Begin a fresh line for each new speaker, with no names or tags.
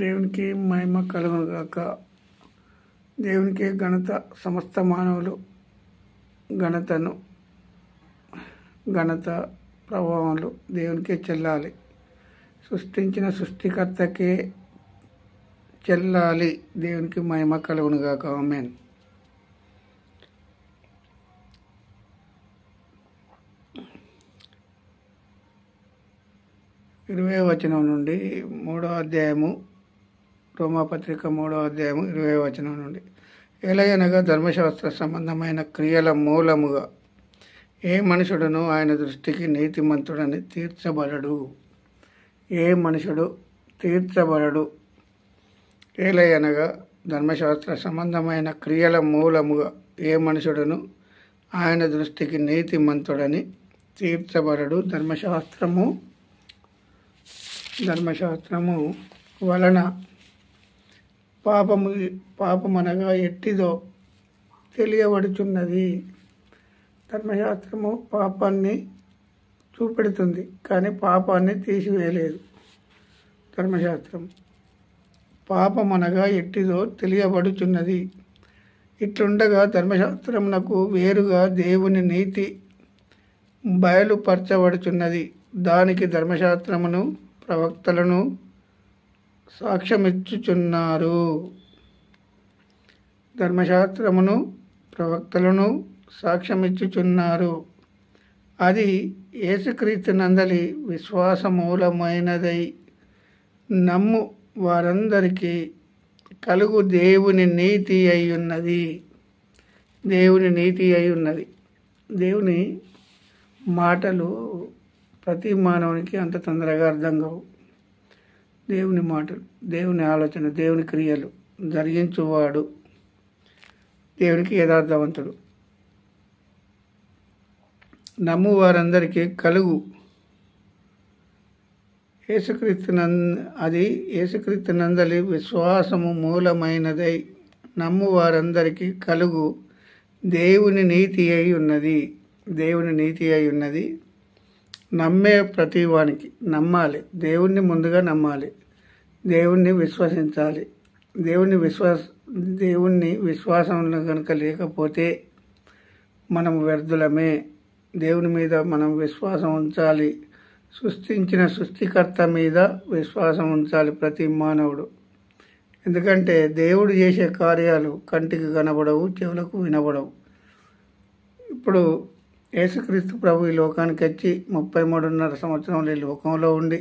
దేవునికి మహిమ కలుగును గాక. దేవునికి ఘనత. సమస్త మానవులు ఘనత ప్రభావములు దేవునికే చెల్లాలి. సృష్టించిన సృష్టికర్తకే చెల్లాలి. దేవునికి మహిమ కలుగును గాక. ఆమేన్. ఇరవై వచనం నుండి 3వ అధ్యాయము, రోమాపత్రిక 3వ అధ్యాయము 20వ వచనం నుండి. ఎలాగనగా ధర్మశాస్త్ర సంబంధమైన క్రియల మూలముగా ఏ మనుషుడును ఆయన దృష్టికి నీతిమంతుడని తీర్చబడడు. ఏ మనుషుడు తీర్చబడడు. ఏలయనగా ధర్మశాస్త్ర సంబంధమైన క్రియల మూలముగా ఏ మనుషుడును ఆయన దృష్టికి నీతిమంతుడని తీర్చబడడు. ధర్మశాస్త్రము వలన పాపమనగా ఎట్టిదో తెలియబడుచున్నది. ధర్మశాస్త్రము పాపాన్ని చూపెడుతుంది, కానీ పాపాన్ని తీసివేయలేదు. ధర్మశాస్త్రం పాపమనగా ఎట్టిదో తెలియబడుచున్నది. ఇట్లుండగా ధర్మశాస్త్రమునకు వేరుగా దేవుని నీతి బయలుపరచబడుచున్నది. దానికి ధర్మశాస్త్రమును ప్రవక్తలను సాక్ష్యమిచ్చుచున్నారు. ధర్మశాస్త్రమును ప్రవక్తలను సాక్ష్యమిచ్చుచున్నారు. అది యేసుక్రీస్తునందలి విశ్వాసమూలమైనదై నమ్ము వారందరికీ కలుగు దేవుని నీతి అయ్యున్నది. దేవుని నీతి అయ్యున్నది. దేవుని మాటలు ప్రతి మానవునికి అంత తొందరగా అర్థం కావు. దేవుని మాటలు, దేవుని ఆలోచన, దేవుని క్రియలు జరిగించువాడు దేవునికి యథార్థవంతుడు. నమ్ము వారందరికీ కలుగు అది యేసుక్రీస్తునందలి విశ్వాసము మూలమైనదై నమ్ము వారందరికీ కలుగు దేవుని నీతి అయి ఉన్నది. దేవుని నీతి అయి ఉన్నది. నమ్మే ప్రతి వానికి నమ్మాలి. దేవుణ్ణి ముందుగా నమ్మాలి. దేవుణ్ణి విశ్వసించాలి. దేవుణ్ణి విశ్వాసంలో కనుక లేకపోతే మనం వ్యర్థులమే. దేవుని మీద మనం విశ్వాసం ఉంచాలి. సృష్టించిన సృష్టికర్త మీద విశ్వాసం ఉంచాలి ప్రతి మానవుడు. ఎందుకంటే దేవుడు చేసే కార్యాలు కంటికి కనబడవు, చెవులకు వినబడవు. ఇప్పుడు యేసుక్రీస్తు ప్రభు ఈ లోకానికి వచ్చి 33.5 సంవత్సరాలు ఈ లోకంలో ఉండి